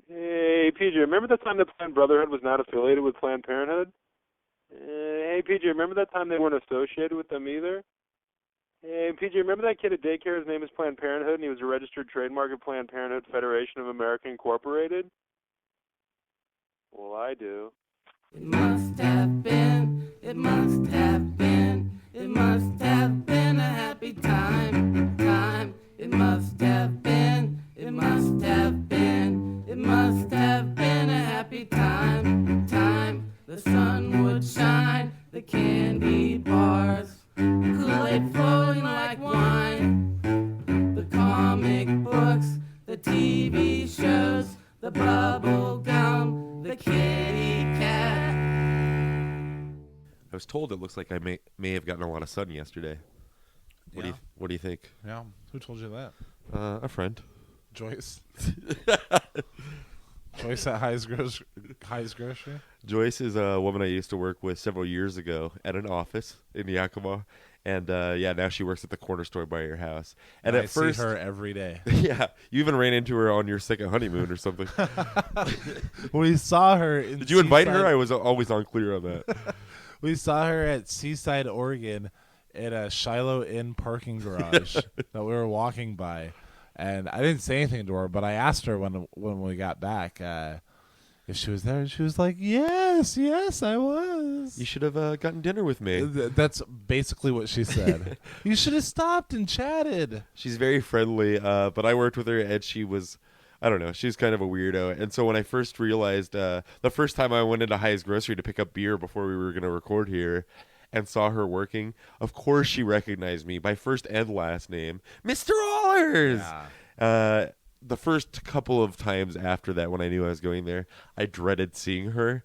Hey, PJ, remember that time that Planned Brotherhood was not affiliated with Planned Parenthood? Hey, PJ, remember that time they weren't associated with them either? Hey, PJ, remember that kid at daycare? His name is Planned Parenthood, and he was a registered trademark of Planned Parenthood Federation of America Incorporated? Well, I do. It must have been, it must have been, it must have been a happy time. It must have been, it must have been, it must have been a happy time. The sun would shine, the candy bars, Kool-Aid flowing like wine, the comic books, the TV shows, the bubble gum, the kitty cat. I was told it looks like I may have gotten a lot of sun yesterday. What do you think? Yeah. Who told you that? A friend. Joyce. Joyce at High's Grocery. Joyce is a woman I used to work with several years ago at an office in Yakima. And now she works at the corner store by your house. And I at first, see her every day. Yeah, you even ran into her on your second honeymoon or something. We saw her. Did you invite her? I was always unclear on that. We saw her at Seaside, Oregon, at a Shiloh Inn parking garage that we were walking by, and I didn't say anything to her, but I asked her when we got back if she was there, and she was like, "Yes, I was." You should have gotten dinner with me. That's basically what she said. You should have stopped and chatted. She's very friendly, but I worked with her, and she was, I don't know, she's kind of a weirdo. And so when I first realized, the first time I went into High's Grocery to pick up beer before we were going to record here and saw her working, of course she recognized me by first and last name, Mr. Allers. Yeah. The first couple of times after that, when I knew I was going there, I dreaded seeing her.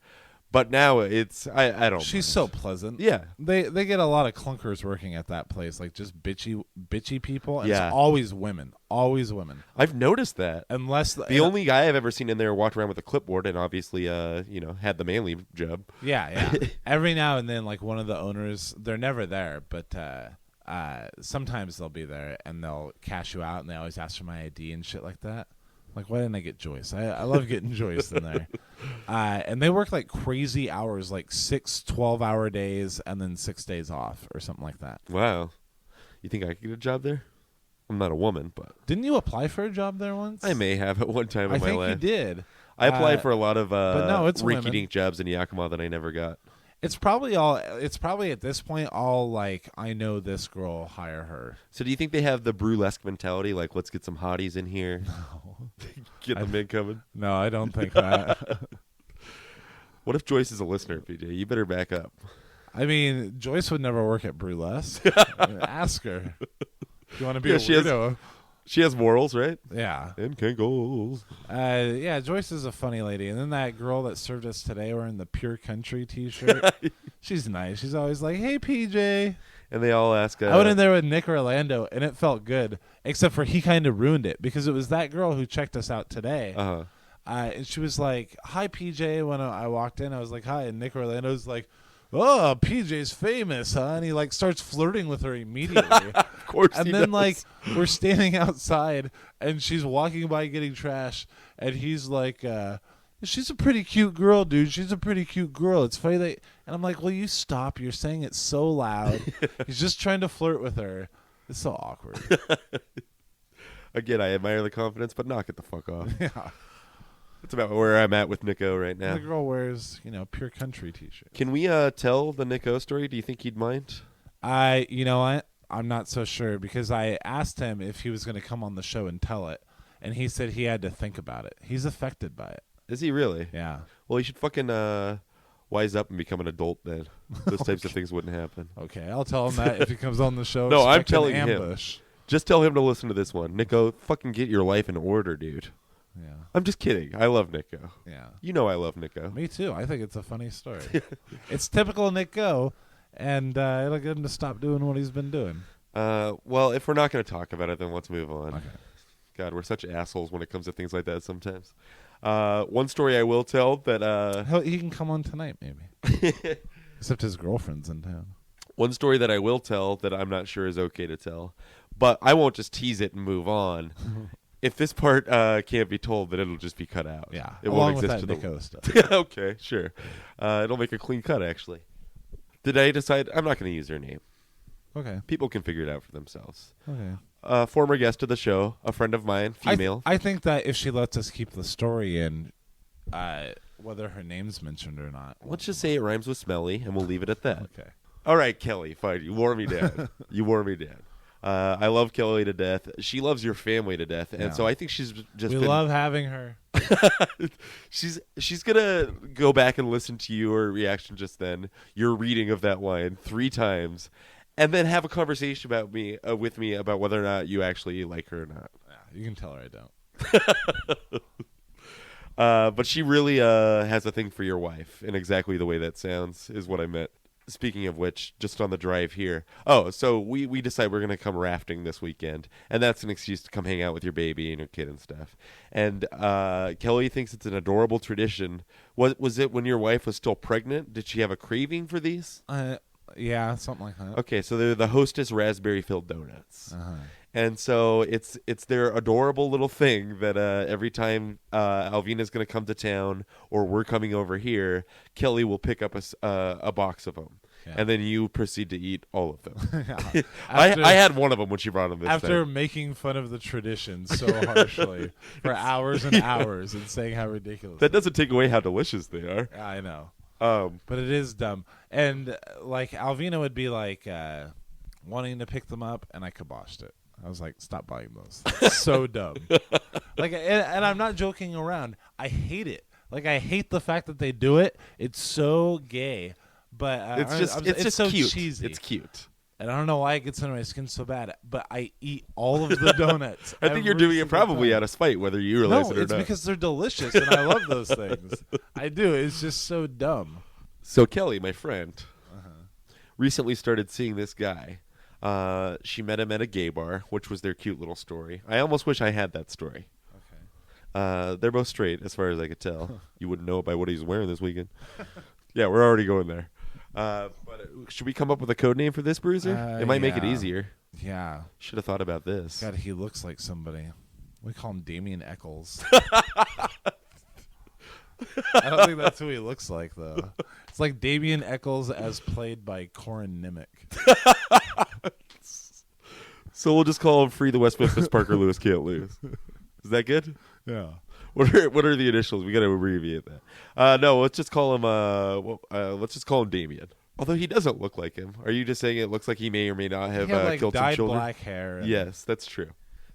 But now it's, I don't She's so pleasant. Yeah. They get a lot of clunkers working at that place, like just bitchy people. And Yeah. It's always women. Always women. I've noticed that. Unless The only guy I've ever seen in there walked around with a clipboard and obviously, had the manly job. Yeah. Every now and then, like one of the owners, they're never there, but sometimes they'll be there and they'll cash you out, and they always ask for my ID and shit like that. Like, why didn't I get Joyce? I love getting Joyce in there. And they work like crazy hours, like 6 12-hour days and then 6 days off or something like that. Wow. You think I could get a job there? I'm not a woman, but Didn't you apply for a job there once? I may have at one time in I my think life. you did. I applied for a lot of but no, it's women. rinky-dink jobs in Yakima that I never got. It's probably at this point all like, I know this girl, hire her. So do you think they have the burlesque mentality, like let's get some hotties in here? No. Get the men coming? No, I don't think that. What if Joyce is a listener, PJ? You better back up. I mean, Joyce would never work at Burlesque. Ask her. If you want to be a she weirdo. She has morals, right? Yeah. And can goals. Yeah, Joyce is a funny lady. And then that girl that served us today wearing the Pure Country T-shirt, she's nice. She's always like, "Hey, PJ." And they all ask... I went in there with Nick Orlando, and it felt good, except for he kind of ruined it, because it was that girl who checked us out today. Uh-huh. And she was like, "Hi, PJ." When I walked in, I was like, "Hi." And Nick Orlando's like, "Oh, PJ's famous, huh?" And he like starts flirting with her immediately. Of course And he then does. like we're standing outside and she's walking by getting trash, and he's like, "She's a pretty cute girl, dude. She's a pretty cute girl. It's funny that..." And I'm like, "Will you stop? You're saying it so loud." He's just trying to flirt with her. It's so awkward. Again, I admire the confidence, but knock it the fuck off. Yeah. That's about where I'm at with Nico right now. The girl wears, Pure Country T-shirt. Can we tell the Nico story? Do you think he'd mind? You know what? I'm not so sure, because I asked him if he was going to come on the show and tell it, and he said he had to think about it. He's affected by it. Is he really? Yeah. Well, he should fucking wise up and become an adult then. Those types of things wouldn't happen. Okay, I'll tell him that if he comes on the show. No, I'm expect an telling him. ambush. Just tell him to listen to this one. Nico, fucking get your life in order, dude. Yeah. I'm just kidding. I love Nico. Yeah. You know I love Nico. Me too. I think it's a funny story. It's typical Nico, and it'll get him to stop doing what he's been doing. Well, if we're not going to talk about it, then let's move on. Okay. God, we're such assholes when it comes to things like that sometimes. One story I will tell that... He can come on tonight, maybe. Except his girlfriend's in town. One story that I will tell that I'm not sure is okay to tell, but I won't just tease it and move on, If this part can't be told, then it'll just be cut out. Yeah, it along won't with exist that to the Nico stuff. Okay, sure. It'll make a clean cut, actually. Did I decide? I'm not going to use her name. Okay. People can figure it out for themselves. Okay. Former guest of the show, a friend of mine, female. I think that if she lets us keep the story in, whether her name's mentioned or not. Let's just say it rhymes with smelly, and we'll leave it at that. Okay. All right, Kelly, fine. You wore me down. You wore me down. I love Kelly to death. She loves your family to death, and so I think she's just. We love having her. She's gonna go back and listen to your reaction just then, your reading of that line 3 times, and then have a conversation about me with me about whether or not you actually like her or not. Yeah, you can tell her I don't. But she really has a thing for your wife, in exactly the way that sounds is what I meant. Speaking of which, just on the drive here. Oh, so we decide we're going to come rafting this weekend, and that's an excuse to come hang out with your baby and your kid and stuff. And Kelly thinks it's an adorable tradition. Was it when your wife was still pregnant? Did she have a craving for these? Yeah, something like that. Okay, so they're the Hostess raspberry-filled donuts. And so it's their adorable little thing that every time Alvina's going to come to town or we're coming over here, Kelly will pick up a box of them. Yeah. And then you proceed to eat all of them. I had one of them when she brought them this After time. making fun of the tradition so harshly for hours and hours and saying how ridiculous. That doesn't take away how delicious they are. I know. But it is dumb. And like Alvina would be like wanting to pick them up, and I kiboshed it. I was like, stop buying those. So dumb. Like, and I'm not joking around. I hate it. Like, I hate the fact that they do it. It's so gay. But it's just so cute. Cheesy. It's cute. And I don't know why it gets under my skin so bad, but I eat all of the donuts. I think you're doing it probably out of spite, whether you realize it or not. No, it's because they're delicious, and I love those things. I do. It's just so dumb. So Kelly, my friend, recently started seeing this guy. She met him at a gay bar, which was their cute little story. I almost wish I had that story. Okay. They're both straight, as far as I could tell. You wouldn't know by what he's wearing this weekend. Yeah, we're already going there. But should we come up with a code name for this, Bruiser? It might make it easier. Yeah. Should have thought about this. God, he looks like somebody. We call him Damien Eccles. I don't think that's who he looks like, though. It's like Damien Eccles as played by Corin Nimick. So we'll just call him Free the West Memphis Parker Lewis Can't Lose. Is that good? Yeah. What are the initials? We got to abbreviate that. No, let's just call him. Let's just call him Damien. Although he doesn't look like him. Are you just saying it looks like he may or may not have killed some dyed children? black hair. Yes, that's true.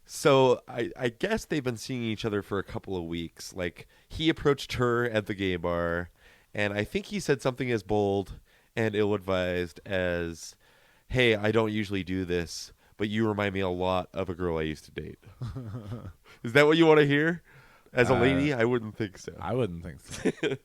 So I guess they've been seeing each other for a couple of weeks. Like, he approached her at the gay bar, and I think he said something as bold and ill-advised as, "Hey, I don't usually do this, but you remind me a lot of a girl I used to date." Is that what you want to hear? As a lady, I wouldn't think so. I wouldn't think so.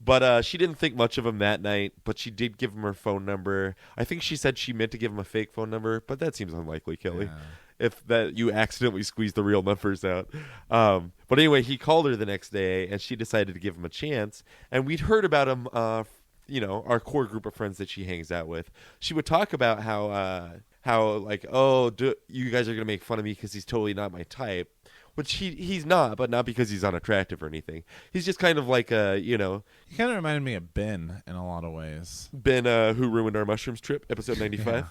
But she didn't think much of him that night, but she did give him her phone number. I think she said she meant to give him a fake phone number, but that seems unlikely, Kelly. Yeah. If that you accidentally squeeze the real numbers out. But anyway, he called her the next day, and she decided to give him a chance. And we'd heard about him, our core group of friends that she hangs out with. She would talk about how like, you guys are going to make fun of me because he's totally not my type. Which he's not, but not because he's unattractive or anything. He's just kind of like He kind of reminded me of Ben in a lot of ways. Ben, who ruined our mushrooms trip, episode 95.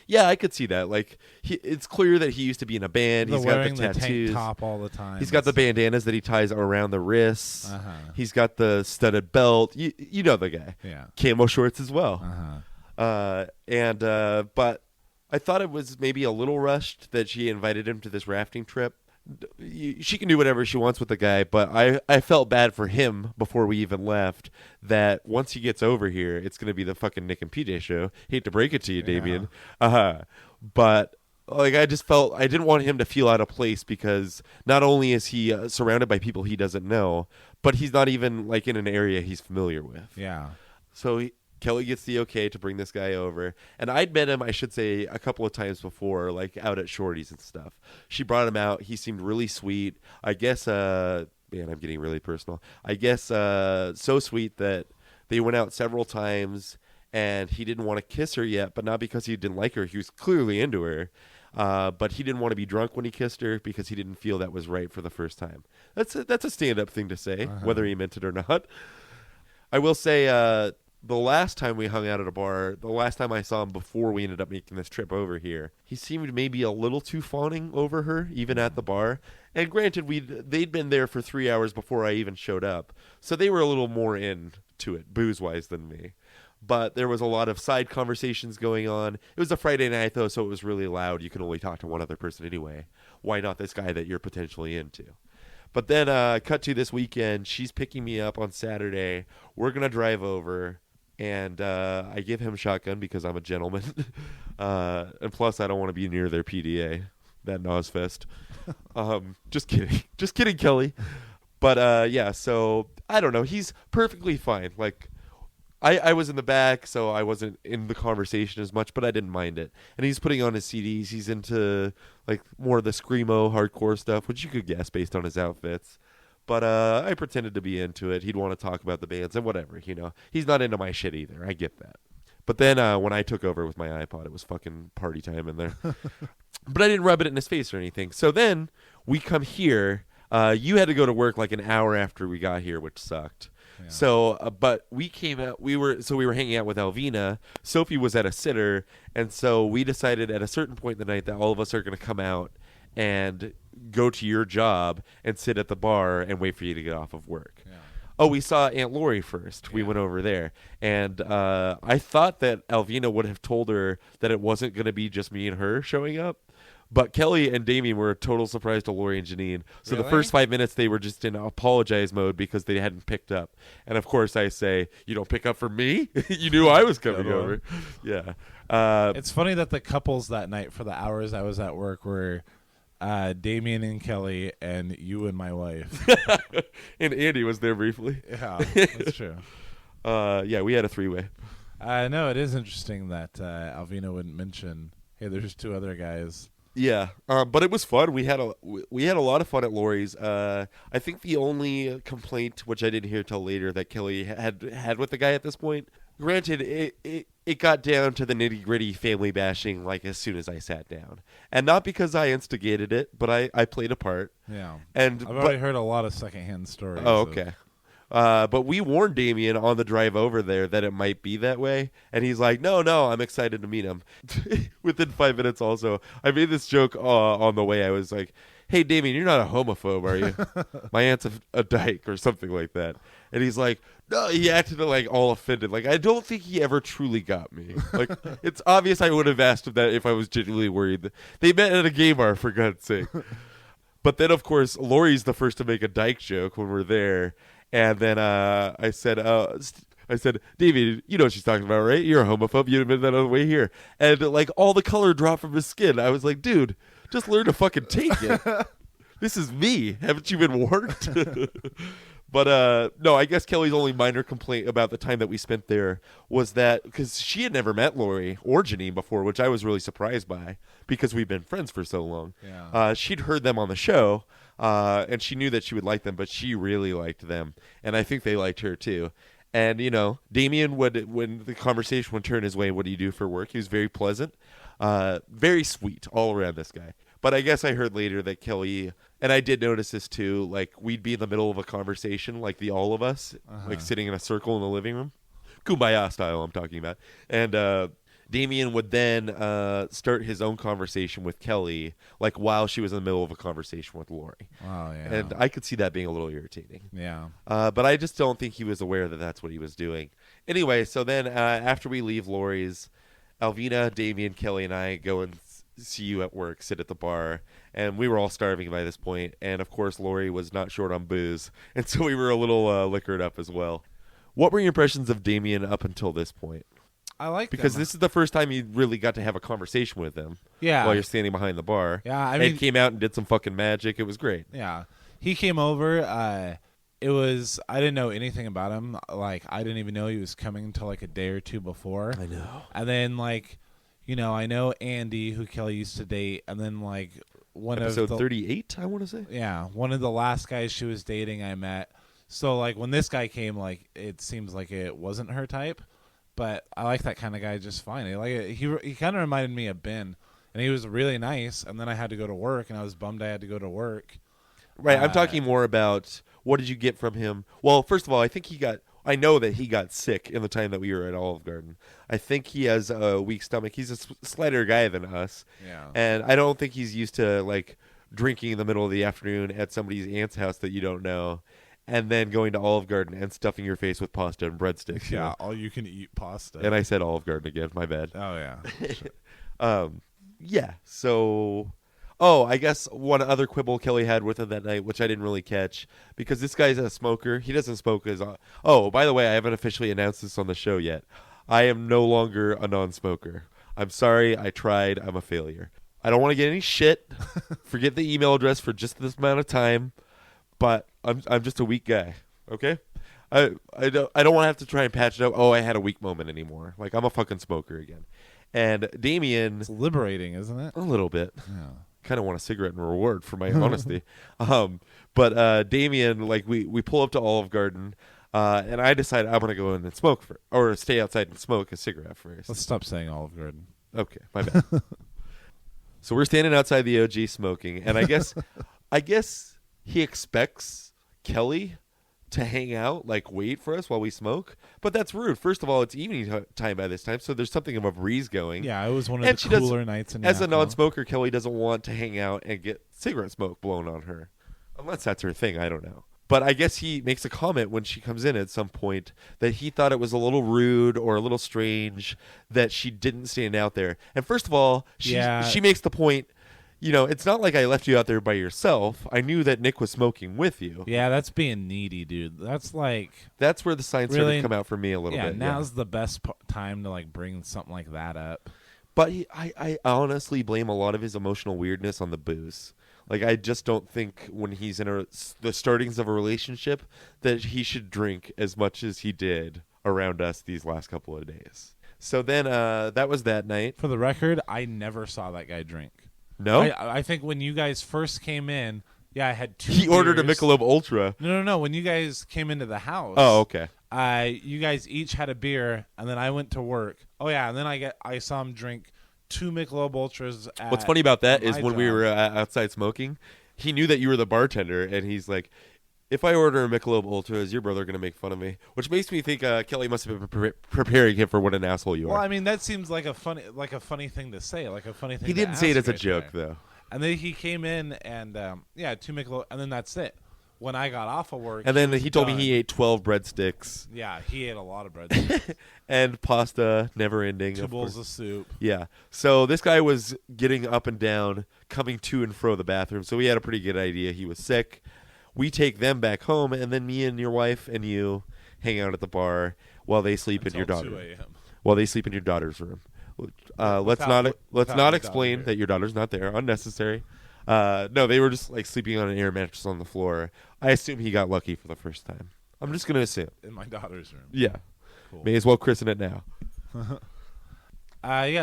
Yeah, I could see that. Like, it's clear that he used to be in a band. He's got the tattoos, tank top all the time. He's got the bandanas that he ties around the wrists. He's got the studded belt. You know the guy. Yeah. Camo shorts as well. But I thought it was maybe a little rushed that she invited him to this rafting trip. She can do whatever she wants with the guy, but I felt bad for him before we even left that once he gets over here, it's going to be the fucking Nick and PJ show. Hate to break it to you, Damien. But like, I just felt I didn't want him to feel out of place because not only is he surrounded by people he doesn't know, but he's not even like in an area he's familiar with. Yeah. So Kelly gets the okay to bring this guy over. And I'd met him, I should say, a couple of times before, like out at Shorty's and stuff. She brought him out. He seemed really sweet. I guess, man, I'm getting really personal. I guess so sweet that they went out several times and he didn't want to kiss her yet, but not because he didn't like her. He was clearly into her. But he didn't want to be drunk when he kissed her because he didn't feel that was right for the first time. That's a stand-up thing to say, whether he meant it or not. I will say the last time we hung out at a bar, the last time I saw him before we ended up making this trip over here, he seemed maybe a little too fawning over her, even at the bar. And granted, they'd been there for 3 hours before I even showed up, so they were a little more into it, booze-wise, than me. But there was a lot of side conversations going on. It was a Friday night, though, so it was really loud. You can only talk to one other person anyway. Why not this guy that you're potentially into? But then cut to this weekend. She's picking me up on Saturday. We're going to drive over, and I give him shotgun because I'm a gentleman. And plus, I don't want to be near their PDA, that Nosfest. Just kidding. Just kidding, Kelly. But, yeah, so I don't know. He's perfectly fine. Like, I was in the back, so I wasn't in the conversation as much, but I didn't mind it. And he's putting on his CDs. He's into like more of the screamo, hardcore stuff, which you could guess based on his outfits. But I pretended to be into it. He'd want to talk about the bands and whatever, you know. He's not into my shit either. I get that. But then when I took over with my iPod, it was fucking party time in there. But I didn't rub it in his face or anything. So then we come here. You had to go to work like an hour after we got here, which sucked. Yeah. So, but we came out, we were hanging out with Alvina. Sophie was at a sitter. And so we decided at a certain point in the night that all of us are going to come out and go to your job and sit at the bar and wait for you to get off of work. Yeah. Oh, we saw Aunt Lori first. We went over there. And I thought that Alvina would have told her that it wasn't going to be just me and her showing up. But Kelly and Damien were a total surprise to Lori and Janine. So the first 5 minutes, they were just in apologize mode because they hadn't picked up. And, of course, I say, you don't pick up for me? You knew I was coming over. Yeah. It's funny that the couples that night for the hours I was at work were Damien and Kelly and you and my wife. And Andy was there briefly. Yeah, that's true. Yeah, we had a three-way. No, it is interesting that Alvina wouldn't mention, hey, there's two other guys. Yeah, but it was fun. We had a lot of fun at Lori's. I think the only complaint, which I didn't hear till later, that Kelly had with the guy at this point. Granted, it got down to the nitty gritty family bashing like as soon as I sat down, and not because I instigated it, but I played a part. Yeah, and I've already heard a lot of secondhand stories. Oh, okay. But we warned Damien on the drive over there that it might be that way. And he's like, no, I'm excited to meet him. Within 5 minutes also, I made this joke on the way. I was like, hey, Damien, you're not a homophobe, are you? My aunt's a dyke or something like that. And he's like, no, he acted like all offended. Like, I don't think he ever truly got me. Like, it's obvious I would have asked him that if I was genuinely worried. They met at a gay bar, for God's sake. But then, of course, Lori's the first to make a dyke joke when we're there. And then I said, David, you know what she's talking about, right? You're a homophobe. You admitted that on the way here. And, like, all the color dropped from his skin. I was like, dude, just learn to fucking take it. This is me. Haven't you been warned? But, no, I guess Kelly's only minor complaint about the time that we spent there was that, because she had never met Lori or Janine before, which I was really surprised by because we've been friends for so long. Yeah. She'd heard them on the show. And she knew that she would like them, but she really liked them. And I think they liked her too. And, you know, Damien when the conversation would turn his way, what do you do for work? He was very pleasant, very sweet all around, this guy. But I guess I heard later that Kelly, and I did notice this too, like we'd be in the middle of a conversation, like all of us, like sitting in a circle in the living room. Kumbaya style, I'm talking about. And, Damien would then start his own conversation with Kelly, like while she was in the middle of a conversation with Lori. Oh, yeah. And I could see that being a little irritating. Yeah. But I just don't think he was aware that that's what he was doing. Anyway, so then after we leave Lori's, Alvina, Damien, Kelly, and I go and see you at work, sit at the bar. And we were all starving by this point. And, of course, Lori was not short on booze. And so we were a little liquored up as well. What were your impressions of Damien up until this point? I like because this is the first time you really got to have a conversation with him. Yeah, while you're standing behind the bar. Yeah, I mean, he came out and did some fucking magic. It was great. Yeah, he came over. I didn't know anything about him. Like, I didn't even know he was coming until like a day or two before. I know. And then like, you know, I know Andy, who Kelly used to date, and then like episode 38, I want to say. Yeah, one of the last guys she was dating, I met. So like when this guy came, like it seems like it wasn't her type. But I like that kind of guy just fine. He kind of reminded me of Ben. and he was really nice. And then I had to go to work, and I was bummed I had to go to work. Right. I'm talking more about what did you get from him? Well, first of all, I know that he got sick in the time that we were at Olive Garden. I think he has a weak stomach. He's a slighter guy than us. Yeah. And I don't think he's used to like drinking in the middle of the afternoon at somebody's aunt's house that you don't know, and then going to Olive Garden and stuffing your face with pasta and breadsticks. You Yeah, know? all you can eat pasta. And I said Olive Garden again. My bad. Oh yeah. Yeah. So, I guess one other quibble Kelly had with him that night, which I didn't really catch, because this guy's a smoker. He doesn't smoke as. By the way, I haven't officially announced this on the show yet. I am no longer a non-smoker. I'm sorry. I tried. I'm a failure. I don't want to get any shit. Forget the email address for just this amount of time. But I'm just a weak guy. Okay. I don't want to have to try and patch it up. I had a weak moment anymore. Like I'm a fucking smoker again. And Damien, It's liberating, isn't it? a little bit. Yeah. Kind of want a cigarette in reward for my honesty. But Damien, like we pull up to Olive Garden, and I decide I'm gonna go in and smoke or stay outside and smoke a cigarette first. Let's stop saying Olive Garden. Okay, my bad. So we're standing outside the OG smoking, and I guess he expects Kelly to hang out, like wait for us while we smoke. But that's rude. First of all, it's evening time by this time, so there's something of a breeze going. Yeah, it was one of And the she cooler nights in As a Yakima. non-smoker, Kelly doesn't want to hang out and get cigarette smoke blown on her. Unless that's her thing, I don't know. But I guess he makes a comment when she comes in at some point that he thought it was a little rude or a little strange that she didn't stand out there. And first of all, she makes the point, it's not like I left you out there by yourself. I knew that Nick was smoking with you. Yeah, that's being needy, dude. That's like That's where the signs started really to come out for me a little bit. now's the best time to like bring something like that up. But I honestly blame a lot of his emotional weirdness on the booze. Like, I just don't think when he's in the startings of a relationship that he should drink as much as he did around us these last couple of days. So then that was that night. For the record, I never saw that guy drink. No? I think when you guys first came in, I had two He ordered a beers. Michelob Ultra. No. When you guys came into the house. Oh, okay. You guys each had a beer, and then I went to work. Oh, yeah, and then I saw him drink 2 Michelob Ultras. What's funny about that is my when we job. were outside smoking, he knew that you were the bartender, and he's like, if I order a Michelob Ultra, is your brother going to make fun of me? Which makes me think Kelly must have been preparing him for what an asshole you are. Well, I mean, that seems like a funny thing to say, like a funny thing. He to didn't say it ask as a right joke, there. though. And then he came in and 2 Michelob, and then that's it. When I got off of work, And then was he told me done. he ate 12 breadsticks Yeah, he ate a lot of bread. and pasta, never ending. 2 of bowls course. of soup. Yeah. So this guy was getting up and down, coming to and fro the bathroom. So we had a pretty good idea he was sick. We take them back home, and then me and your wife and you hang out at the bar while they sleep in your Until daughter. 2 a.m. While they sleep in your daughter's room. Let's Without not my explain daughter. that your daughter's not there. Unnecessary. No, they were just like sleeping on an air mattress on the floor. I assume he got lucky for the first time. I'm just gonna assume. In my daughter's room. Yeah. Cool. May as well christen it now.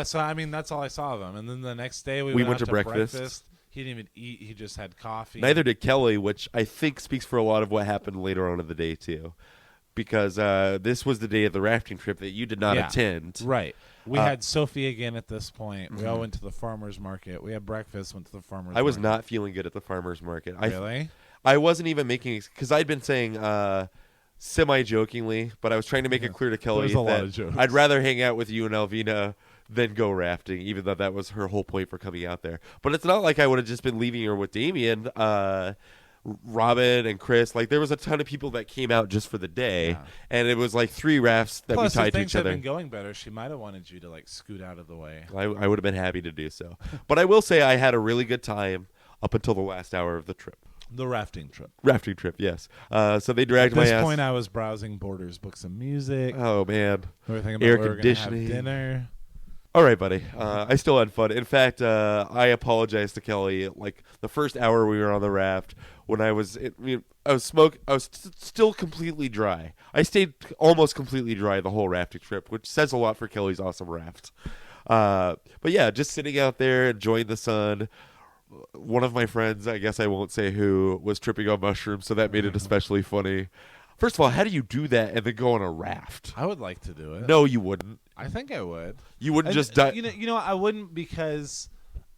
So I mean, that's all I saw of him. And then the next day we went out to breakfast. He didn't even eat. He just had coffee. Neither did Kelly, which I think speaks for a lot of what happened later on in the day too, because this was the day of the rafting trip that you did not attend. Right. We had Sophie again at this point. We all went to the farmer's market. We had breakfast, went to the farmer's market. I was not feeling good at the farmer's market. Really? I wasn't even making, because I'd been saying semi-jokingly, but I was trying to make it clear to Kelly There's a lot that of jokes. I'd rather hang out with you and Alvina than go rafting, even though that was her whole point for coming out there. But it's not like I would have just been leaving her with Damien, Robin, and Chris. Like, there was a ton of people that came out just for the day, and it was like 3 rafts that Plus, we tied if to things each had other. been going better, she might have wanted you to like scoot out of the way. I would have been happy to do so. But I will say I had a really good time up until the last hour of the trip. The rafting trip. Rafting trip, yes. So they dragged At my this ass. point, I was browsing Borders books of music. Oh, man. We were thinking about Air where we were gonna have conditioning. dinner. All right, buddy. I still had fun. In fact, I apologized to Kelly. Like the first hour we were on the raft, when I was still completely dry. I stayed almost completely dry the whole rafting trip, which says a lot for Kelly's awesome raft. But yeah, just sitting out there enjoying the sun. One of my friends, I guess I won't say who, was tripping on mushrooms, so that made it especially funny. First of all, how do you do that and then go on a raft? I would like to do it. No, you wouldn't. I think I would. You wouldn't And, just die. You know, I wouldn't because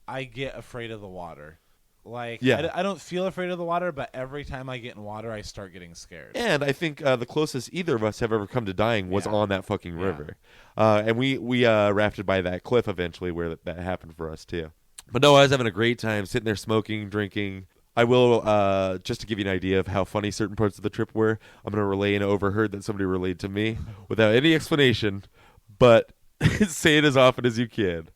I get afraid of the water. Like, Yeah. I don't feel afraid of the water, but every time I get in water, I start getting scared. And I think the closest either of us have ever come to dying was on that fucking river. And we rafted by that cliff eventually where that happened for us too. But no, I was having a great time sitting there smoking, drinking. I will, just to give you an idea of how funny certain parts of the trip were, I'm going to relay an overheard that somebody relayed to me without any explanation, but say it as often as you can.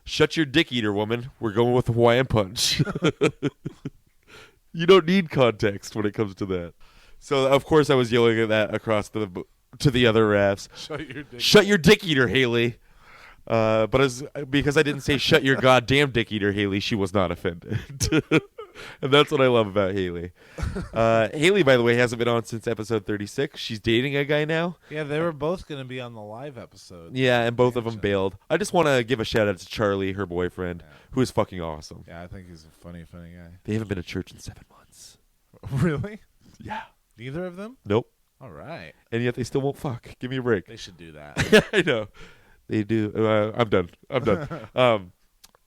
Shut your dick eater, woman. We're going with the Hawaiian punch. You don't need context when it comes to that. So, of course, I was yelling at that across to the other rafts. Shut your dick eater, Haley. But because I didn't say shut your goddamn dick eater, Haley, she was not offended. And that's what I love about Haley. Haley, by the way, hasn't been on since episode 36. She's dating a guy now. Yeah, they were both going to be on the live episode. Yeah, and both of them bailed. I just want to give a shout out to Charlie, her boyfriend, who is fucking awesome. Yeah, I think he's a funny guy. They haven't been to church in 7 months. Really? Yeah. Neither of them? Nope. All right. And yet they still won't fuck. Give me a break. They should do that. I know. They do. I'm done.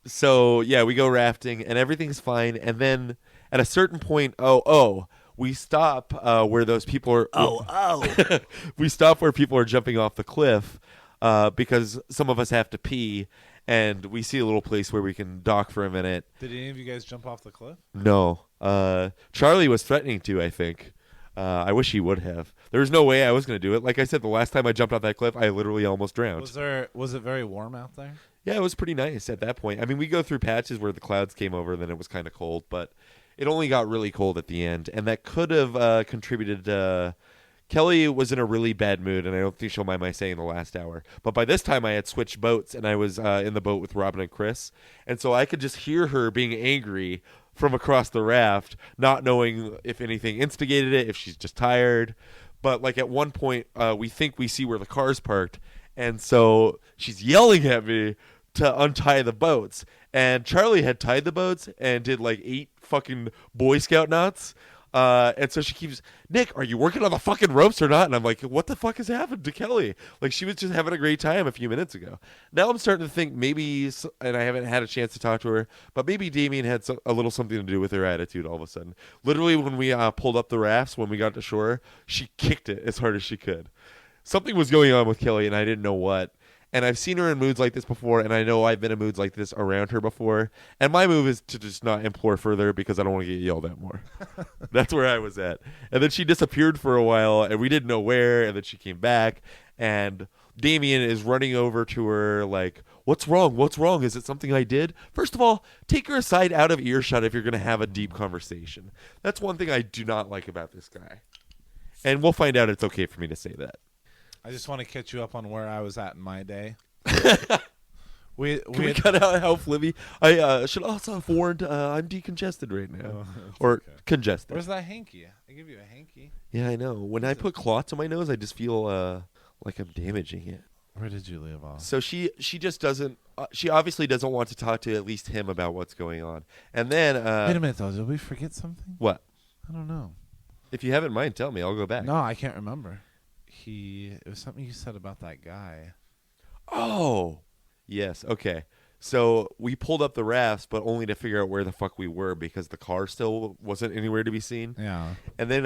So, yeah, we go rafting, and everything's fine. And then at a certain point, we stop where those people are... we stop where people are jumping off the cliff because some of us have to pee, and we see a little place where we can dock for a minute. Did any of you guys jump off the cliff? No. Charlie was threatening to, I think. I wish he would have. There was no way I was going to do it. Like I said, the last time I jumped off that cliff, I literally almost drowned. Was it very warm out there? Yeah, it was pretty nice at that point. I mean, we go through patches where the clouds came over, then it was kind of cold, but it only got really cold at the end, and that could have contributed. Kelly was in a really bad mood, and I don't think she'll mind my saying the last hour. But by this time, I had switched boats, and I was in the boat with Robin and Chris, and so I could just hear her being angry from across the raft, not knowing if anything instigated it, if she's just tired. But like at one point, we think we see where the car's parked, and so she's yelling at me to untie the boats. And Charlie had tied the boats and did like 8 fucking Boy Scout knots. And so she keeps, Nick, are you working on the fucking ropes or not? And I'm like, what the fuck has happened to Kelly? Like, she was just having a great time a few minutes ago. Now I'm starting to think maybe, and I haven't had a chance to talk to her, but maybe Damien had a little something to do with her attitude all of a sudden. Literally, when we pulled up the rafts, when we got to shore, she kicked it as hard as she could. Something was going on with Kelly, and I didn't know what. And I've seen her in moods like this before, and I know I've been in moods like this around her before. And my move is to just not implore further because I don't want to get yelled at more. That's where I was at. And then she disappeared for a while, and we didn't know where, and then she came back. And Damien is running over to her like, what's wrong? What's wrong? Is it something I did? First of all, take her aside out of earshot if you're going to have a deep conversation. That's one thing I do not like about this guy. And we'll find out it's okay for me to say that. I just want to catch you up on where I was at in my day. Can we cut out how flibby? I should also have warned I'm decongested right now. Or okay. Congested. Where's that hanky? I give you a hanky. Yeah, I know. When I put clots on my nose, I just feel like I'm damaging it. Where did you leave off? So she just doesn't, she obviously doesn't want to talk to at least him about what's going on. And then... Wait a minute, though. Did we forget something? What? I don't know. If you have it in mind, tell me. I'll go back. No, I can't remember. It was something you said about that guy. Oh, yes. Okay. So we pulled up the rafts, but only to figure out where the fuck we were because the car still wasn't anywhere to be seen. Yeah. And then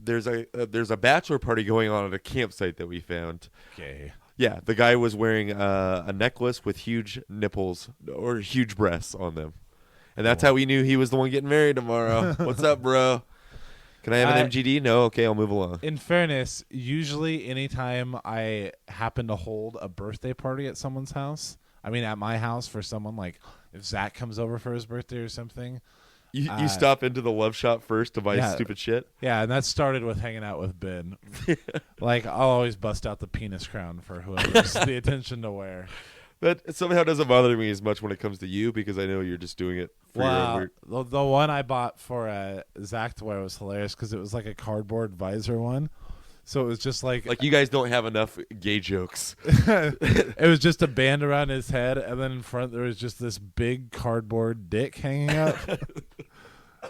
there's a bachelor party going on at a campsite that we found. Okay. Yeah, the guy was wearing a necklace with huge nipples or huge breasts on them, and that's how we knew he was the one getting married tomorrow. What's up, bro? Can I have an MGD? No? Okay, I'll move along. In fairness, usually anytime I happen to hold a birthday party at someone's house, I mean at my house for someone, like if Zach comes over for his birthday or something. You stop into the love shop first to buy stupid shit? Yeah, and that started with hanging out with Ben. Like, I'll always bust out the penis crown for whoever's the attention to wear. That somehow doesn't bother me as much when it comes to you because I know you're just doing it for your own weird... The one I bought for Zach to wear was hilarious because it was like a cardboard visor one. So it was just like you guys don't have enough gay jokes. It was just a band around his head, and then in front there was just this big cardboard dick hanging up. It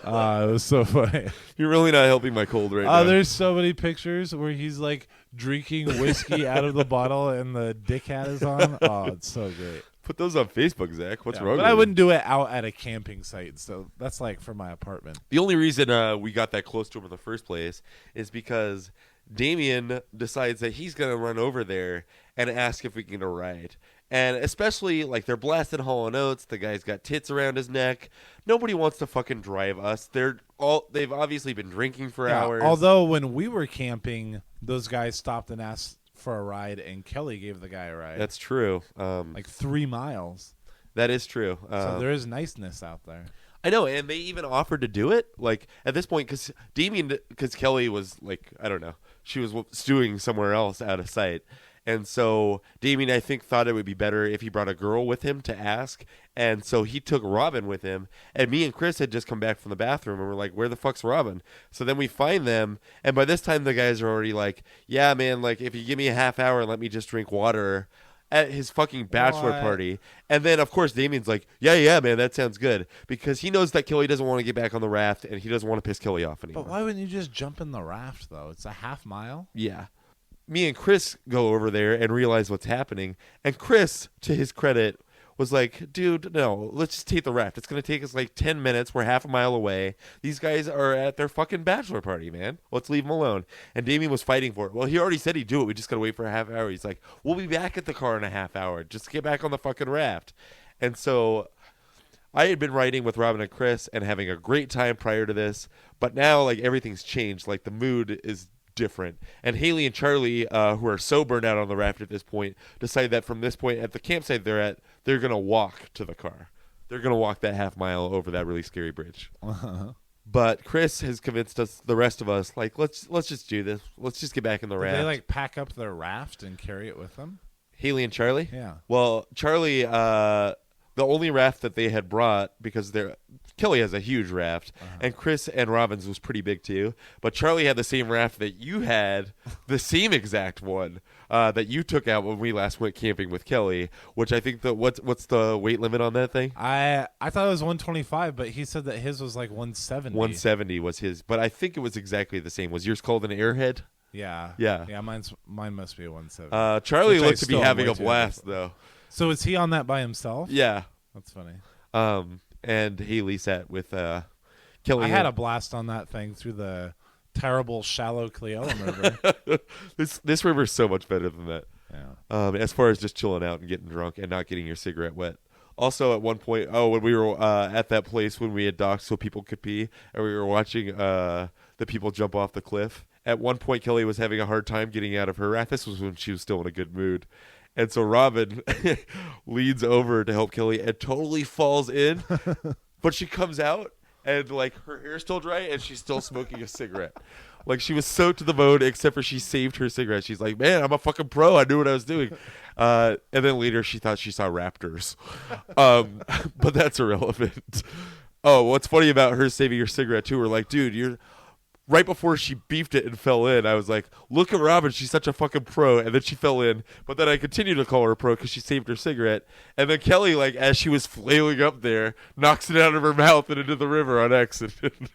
was so funny. You're really not helping my cold right now. There's so many pictures where he's like drinking whiskey out of the bottle and the dick hat is on. Oh, it's so great. Put those on Facebook, Zach. What's Yeah, wrong but with I you? wouldn't do it out at a camping site, so that's like for my apartment. The only reason we got that close to him in the first place is because Damien decides that he's going to run over there and ask if we can get a ride. And especially, like, they're blasting Hall & Oates. The guy's got tits around his neck. Nobody wants to fucking drive us. They've obviously been drinking for hours. Although when we were camping, those guys stopped and asked for a ride, and Kelly gave the guy a ride. That's true. Like 3 miles. That is true. So there is niceness out there. I know, and they even offered to do it. Like, at this point, because Kelly was, like, I don't know, she was stewing somewhere else out of sight. And so Damien, I think, thought it would be better if he brought a girl with him to ask. And so he took Robin with him. And me and Chris had just come back from the bathroom, and we're like, where the fuck's Robin? So then we find them. And by this time, the guys are already like, yeah, man, like, if you give me a half hour and let me just drink water at his fucking bachelor party. And then, of course, Damien's like, yeah, man, that sounds good. Because he knows that Kelly doesn't want to get back on the raft, and he doesn't want to piss Kelly off anymore. But why wouldn't you just jump in the raft, though? It's a half mile. Yeah. Me and Chris go over there and realize what's happening. And Chris, to his credit, was like, dude, no, let's just take the raft. It's going to take us like 10 minutes. We're half a mile away. These guys are at their fucking bachelor party, man. Let's leave them alone. And Damien was fighting for it. Well, he already said he'd do it. We just got to wait for a half hour. He's like, we'll be back at the car in a half hour. Just get back on the fucking raft. And so I had been riding with Robin and Chris and having a great time prior to this. But now, like, everything's changed. Like, the mood is different. And Haley and Charlie, who are so burned out on the raft at this point, decide that from this point at the campsite they're at, they're going to walk to the car. They're going to walk that half mile over that really scary bridge. But Chris has convinced us, the rest of us, like, let's just do this. Let's just get back in the raft. Did they, like, pack up their raft and carry it with them? Haley and Charlie? Yeah. Well, Charlie, the only raft that they had brought, because Kelly has a huge raft, and Chris and Robin's was pretty big too. But Charlie had the same raft that you had, the same exact one that you took out when we last went camping with Kelly. Which I think what's the weight limit on that thing? I thought it was 125, but he said that his was like 170. 170 was his, but I think it was exactly the same. Was yours called an Airhead? Yeah. Mine must be a 170. Charlie Which I looked to be still am having way a too blast heavy for. though. So is he on that by himself? Yeah. That's funny. And Haley sat with Kelly. I had a blast on that thing through the terrible shallow Cleola River. This river's so much better than that. Yeah. As far as just chilling out and getting drunk and not getting your cigarette wet. Also, at one point, when we were at that place when we had docked so people could pee, and we were watching the people jump off the cliff. At one point, Kelly was having a hard time getting out of her raft. This was when she was still in a good mood. And so Robin leans over to help Kelly and totally falls in. But she comes out and, like, her hair's still dry and she's still smoking a cigarette. Like, she was so to the bone, except for she saved her cigarette. She's like, man, I'm a fucking pro. I knew what I was doing. And then later she thought she saw raptors. But that's irrelevant. Oh, what's funny about her saving her cigarette, too, we're like, dude, you're... Right before she beefed it and fell in, I was like, look at Robin, she's such a fucking pro. And then she fell in. But then I continued to call her a pro because she saved her cigarette. And then Kelly, like, as she was flailing up there, knocks it out of her mouth and into the river on accident.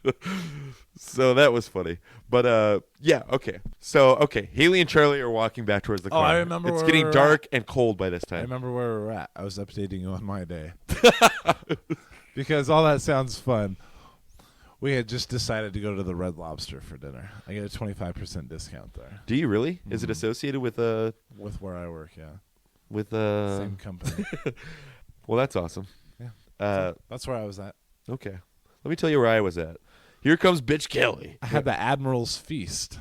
So that was funny. But, yeah, okay. So, okay, Haley and Charlie are walking back towards the car. I remember it's where getting we were dark and cold by this I time. remember where we were at. I was updating you on my day. Because all that sounds fun. We had just decided to go to the Red Lobster for dinner. I get a 25% discount there. Do you really? Is it associated with With where I work, yeah. with Same company. Well, that's awesome. Yeah. That's where I was at. Okay. Let me tell you where I was at. Here comes bitch Kelly. I had the Admiral's Feast.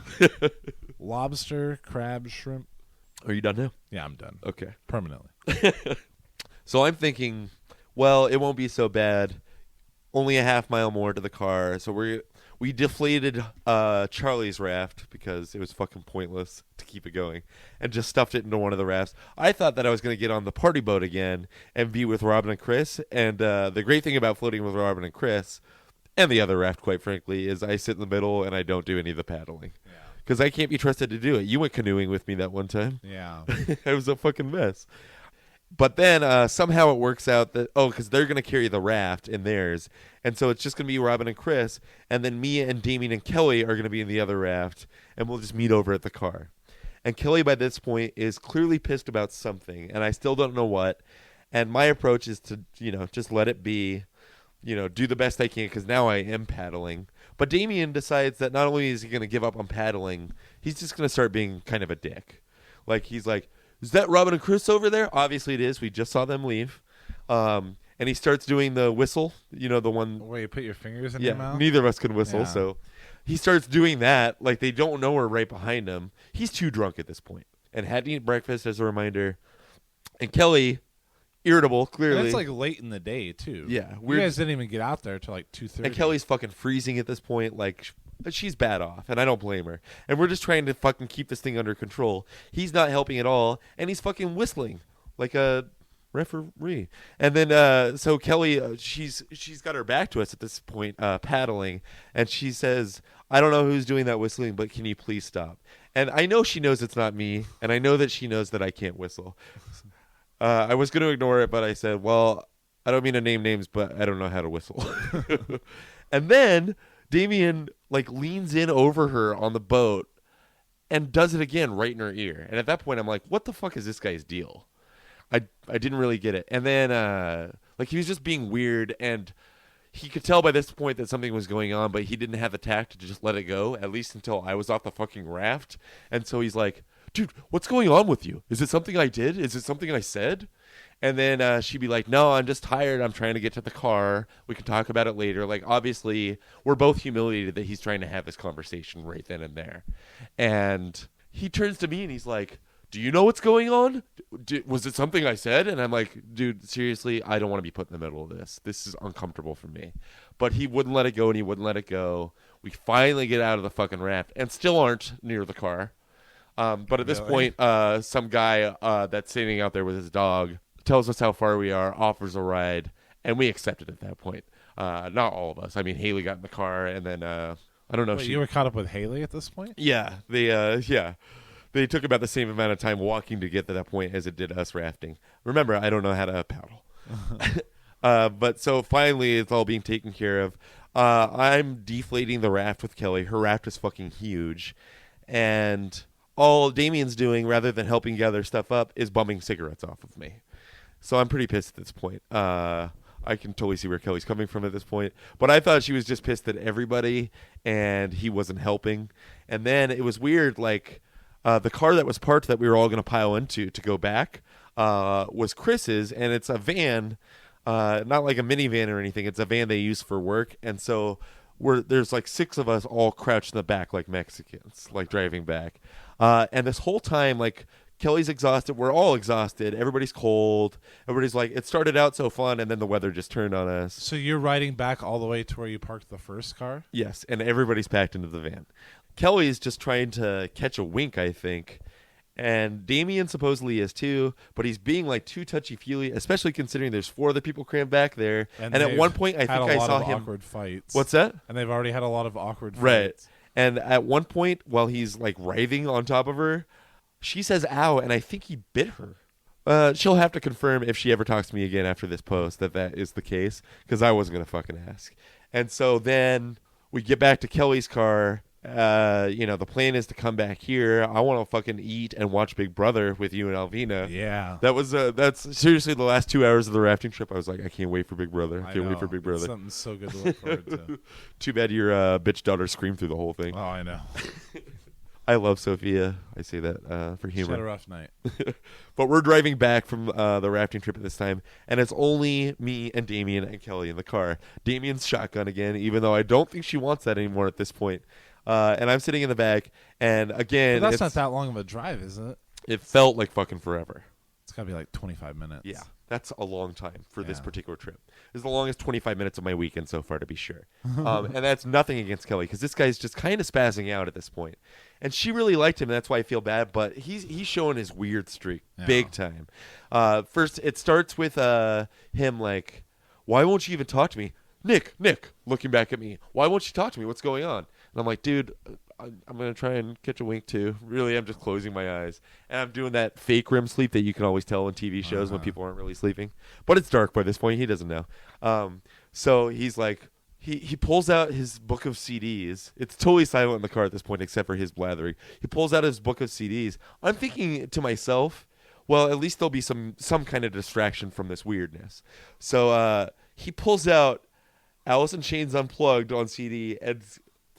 Lobster, crab, shrimp. Are you done now? Yeah, I'm done. Okay. Permanently. So I'm thinking, well, it won't be so bad. Only a half mile more to the car. So we deflated Charlie's raft because it was fucking pointless to keep it going and just stuffed it into one of the rafts. I thought that I was going to get on the party boat again and be with Robin and Chris. And the great thing about floating with Robin and Chris and the other raft, quite frankly, is I sit in the middle and I don't do any of the paddling. Because I can't be trusted to do it. You went canoeing with me that one time. Yeah. It was a fucking mess. But then somehow it works out that, because they're going to carry the raft in theirs. And so it's just going to be Robin and Chris. And then me and Damien and Kelly are going to be in the other raft. And we'll just meet over at the car. And Kelly, by this point, is clearly pissed about something. And I still don't know what. And my approach is to, just let it be, do the best I can because now I am paddling. But Damien decides that not only is he going to give up on paddling, he's just going to start being kind of a dick. Like, he's like, is that Robin and Chris over there? Obviously it is. We just saw them leave. And he starts doing the whistle, the one. Where you put your fingers in your mouth? Neither of us can whistle, Yeah. so he starts doing that. Like, they don't know we're right behind him. He's too drunk at this point and hadn't eaten breakfast, as a reminder. And Kelly, irritable, clearly. And it's like late in the day too. Yeah, you guys didn't even get out there till like 2:30. And Kelly's fucking freezing at this point. Like, she's bad off, and I don't blame her. And we're just trying to fucking keep this thing under control. He's not helping at all, and he's fucking whistling like a referee. And then so Kelly, she's got her back to us at this point, paddling, and she says, I don't know who's doing that whistling, but can you please stop? And I know she knows it's not me, and I know that she knows that I can't whistle. I was going to ignore it, but I said, well, I don't mean to name names, but I don't know how to whistle. And then Damien leans in over her on the boat and does it again right in her ear. And at that point, I'm like, what the fuck is this guy's deal? I didn't really get it. And then he was just being weird, and he could tell by this point that something was going on, but he didn't have the tact to just let it go, at least until I was off the fucking raft. And so he's like, dude, what's going on with you? Is it something I did? Is it something I said? And then she'd be like, no, I'm just tired. I'm trying to get to the car. We can talk about it later. Like, obviously, we're both humiliated that he's trying to have this conversation right then and there. And he turns to me and he's like, do you know what's going on? Was it something I said? And I'm like, dude, seriously, I don't want to be put in the middle of this. This is uncomfortable for me. But he wouldn't let it go, and he wouldn't let it go. We finally get out of the fucking raft and still aren't near the car. But at this point, some guy that's sitting out there with his dog tells us how far we are, offers a ride, and we accept it at that point. Not all of us. I mean, Haley got in the car, and then I don't know. Wait, you were caught up with Haley at this point? Yeah, they took about the same amount of time walking to get to that point as it did us rafting. Remember, I don't know how to paddle. But so finally, it's all being taken care of. I'm deflating the raft with Kelly. Her raft is fucking huge, and all Damien's doing, rather than helping gather stuff up, is bumming cigarettes off of me. So I'm pretty pissed at this point. I can totally see where Kelly's coming from at this point. But I thought she was just pissed at everybody, and he wasn't helping. And then it was weird, the car that was parked that we were all going to pile into to go back was Chris's, and it's a van, not like a minivan or anything. It's a van they use for work. And so there's 6 of us all crouched in the back like Mexicans, driving back. And this whole time, Kelly's exhausted. We're all exhausted. Everybody's cold. Everybody's it started out so fun, and then the weather just turned on us. So you're riding back all the way to where you parked the first car? Yes, and everybody's packed into the van. Kelly's just trying to catch a wink, I think. And Damien supposedly is too, but he's being too touchy-feely, especially considering there's 4 other people crammed back there. And at one point, I think I saw him. Awkward fights. What's that? And they've already had a lot of awkward fights. Right. And at one point, while he's writhing on top of her, she says ow, and I think he bit her. She'll have to confirm if she ever talks to me again after this post that is the case, because I wasn't going to fucking ask. And so then we get back to Kelly's car. The plan is to come back here. I want to fucking eat and watch Big Brother with you and Alvina. Yeah. That's seriously the last 2 hours of the rafting trip. I was like, I can't wait for Big Brother. I can't wait for Big Brother. It's something so good to look forward to. Too bad your bitch daughter screamed through the whole thing. Oh, I know. I love Sophia. I say that for humor. She had a rough night. But we're driving back from the rafting trip at this time, and it's only me and Damien and Kelly in the car. Damien's shotgun again, even though I don't think she wants that anymore at this point. And I'm sitting in the back, and again, But that's not that long of a drive, is it? It felt like fucking forever. It's got to be 25 minutes. Yeah, that's a long time for this Yeah. particular trip. This is the longest 25 minutes of my weekend so far, to be sure. And that's nothing against Kelly, because this guy's just kind of spazzing out at this point. And she really liked him, and that's why I feel bad, but he's showing his weird streak big time. First, it starts with him why won't you even talk to me? Nick, looking back at me. Why won't you talk to me? What's going on? And I'm like, dude, I'm going to try and catch a wink too. Really, I'm just closing my eyes. And I'm doing that fake REM sleep that you can always tell in TV shows when people aren't really sleeping. But it's dark by this point. He doesn't know. So he's like, he pulls out his book of CDs. It's totally silent in the car at this point except for his blathering. He pulls out his book of CDs. I'm thinking to myself, well, at least there'll be some kind of distraction from this weirdness. So he pulls out Alice in Chains Unplugged on CD and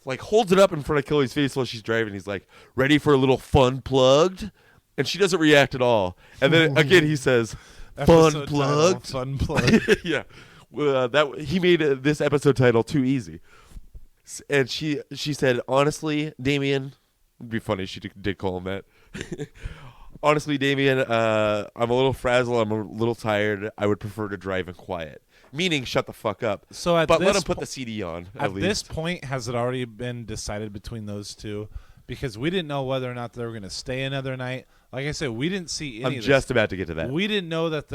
like holds it up in front of Kelly's face while she's driving. He's like, "Ready for a little fun plugged?" And she doesn't react at all. And then again he says, "Fun plugged." Fun plugged. Yeah, that he made this episode title too easy. And she said, "Honestly, Damien," it'd be funny if she did call him that. "Honestly, Damien, I'm a little frazzled. I'm a little tired. I would prefer to drive in quiet." Meaning, shut the fuck up. So at but this let him put the CD on. At least. this point, has it already been decided between those two? Because we didn't know whether or not they were going to stay another night. Like I said, we didn't see any. I'm of this. just about to get to that. We didn't know that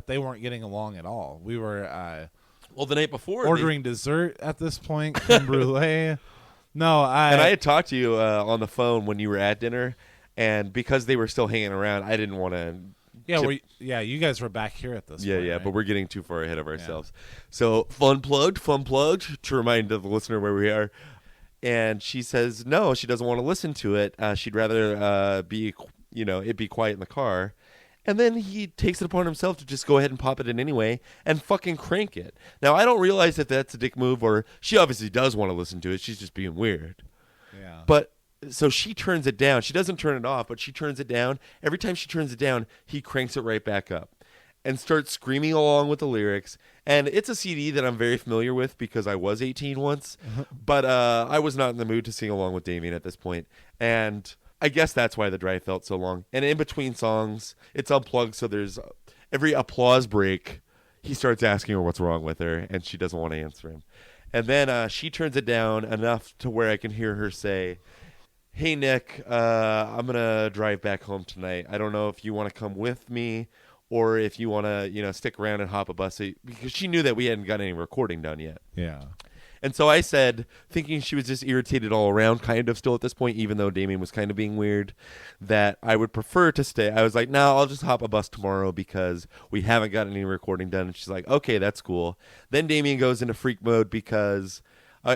they weren't getting along at all. We were well, the night before ordering dessert at this point, creme brulee. No, and I had talked to you on the phone when you were at dinner, and because they were still hanging around, I didn't want to. Yeah, you guys were back here at this point. Yeah, right? but we're getting too far ahead of ourselves. Yeah. So Funplugged, to remind the listener where we are. And she says no, she doesn't want to listen to it. She'd rather it be quiet in the car. And then he takes it upon himself to just go ahead and pop it in anyway and fucking crank it. Now, I don't realize that that's a dick move, or she obviously does want to listen to it. She's just being weird. Yeah. But so she turns it down. She doesn't turn it off, but she turns it down. Every time she turns it down, he cranks it right back up and starts screaming along with the lyrics. And it's a CD that I'm very familiar with because I was 18 once, but I was not in the mood to sing along with Damien at this point. And I guess that's why the drive felt so long. And in between songs, it's unplugged, so there's every applause break, he starts asking her what's wrong with her, and she doesn't want to answer him. And then she turns it down enough to where I can hear her say, "Hey, Nick, I'm going to drive back home tonight. I don't know if you want to come with me or if you want to, stick around and hop a bus." Because she knew that we hadn't got any recording done yet. Yeah. And so I said, thinking she was just irritated all around kind of still at this point, even though Damien was kind of being weird, that I would prefer to stay. I was like, no, I'll just hop a bus tomorrow because we haven't got any recording done. And she's like, okay, that's cool. Then Damien goes into freak mode because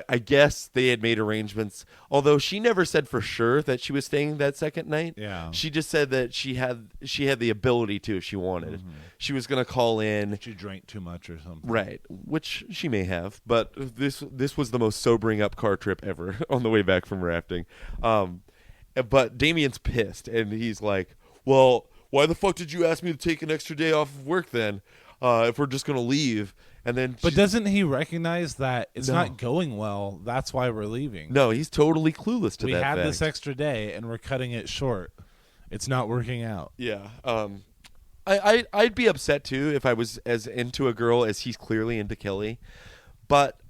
I guess they had made arrangements, although she never said for sure that she was staying that second night. Yeah. She just said that she had the ability to if she wanted. Mm-hmm. She was going to call in. She drank too much or something. Right, which she may have, but this was the most sobering up car trip ever on the way back from rafting. But Damien's pissed, and he's like, well, why the fuck did you ask me to take an extra day off of work then if we're just going to leave? And then but doesn't he recognize that it's not going well? That's why we're leaving. No, he's totally clueless to that. We had fact. this extra day, and we're cutting it short. It's not working out. Yeah. I'd be upset too if I was as into a girl as he's clearly into Kelly. But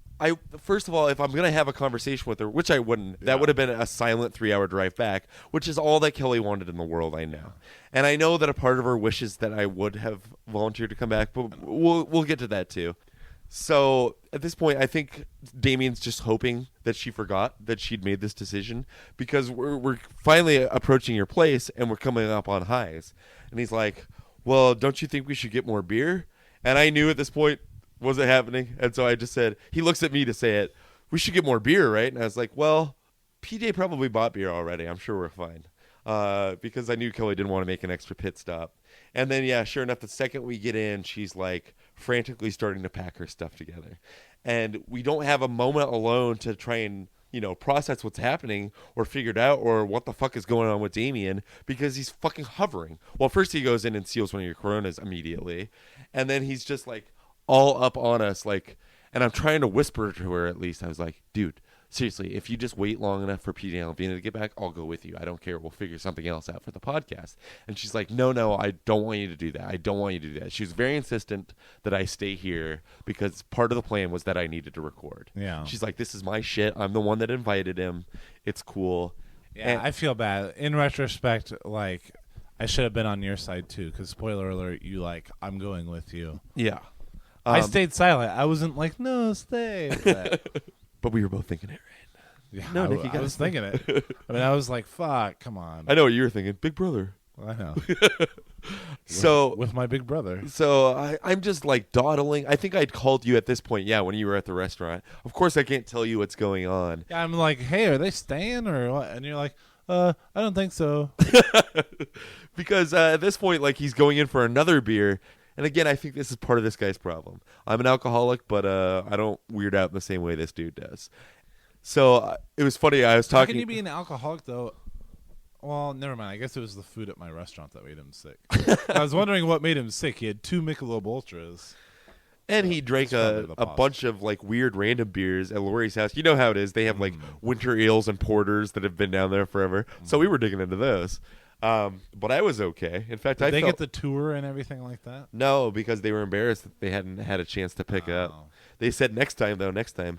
first of all, if I'm gonna have a conversation with her, which I wouldn't, that would have been a silent 3-hour drive back, which is all that Kelly wanted in the world. I know, and I know that a part of her wishes that I would have volunteered to come back, but we'll get to that too. So at this point, I think Damien's just hoping that she forgot that she'd made this decision because we're finally approaching your place and we're coming up on highs, and he's like, well, don't you think we should get more beer? And I knew at this point wasn't happening. And so I just said, he looks at me to say it, we should get more beer, right? And I was like, well, PJ probably bought beer already. I'm sure we're fine. Because I knew Kelly didn't want to make an extra pit stop. And then, yeah, sure enough, the second we get in, she's like frantically starting to pack her stuff together. And we don't have a moment alone to try and, process what's happening or figure it out or what the fuck is going on with Damien because he's fucking hovering. Well, first he goes in and steals one of your Coronas immediately. And then he's just like all up on us, like, and I'm trying to whisper to her at least. I was like, dude, seriously, if you just wait long enough for PJ and Alvina to get back, I'll go with you. I don't care. We'll figure something else out for the podcast. And she's like, no, I don't want you to do that. I don't want you to do that. She was very insistent that I stay here because part of the plan was that I needed to record. Yeah. She's like, this is my shit. I'm the one that invited him. It's cool. Yeah, I feel bad. In retrospect, like, I should have been on your side too because, spoiler alert, you like, I'm going with you. Yeah. I stayed silent. I wasn't like, no, stay. But we were both thinking it, right? Yeah, No, Nick, I was thinking it. I mean, I was like, fuck, come on. I know what you were thinking. Big brother. I know. So with my big brother. So I'm just like dawdling. I think I'd called you at this point, yeah, when you were at the restaurant. Of course, I can't tell you what's going on. Yeah, I'm like, hey, are they staying or what? And you're like, I don't think so. Because at this point, like, he's going in for another beer. And again, I think this is part of this guy's problem. I'm an alcoholic, but I don't weird out in the same way this dude does. So it was funny. I was How talking. can you be an alcoholic though? Well, never mind. I guess it was the food at my restaurant that made him sick. I was wondering what made him sick. He had 2 Michelob Ultras. And he drank a bunch of like weird random beers at Lori's house. You know how it is. They have like winter ales and porters that have been down there forever. So we were digging into those. But I was okay. In fact, Did they get the tour and everything like that? No, because they were embarrassed that they hadn't had a chance to pick up. They said next time, though. Next time.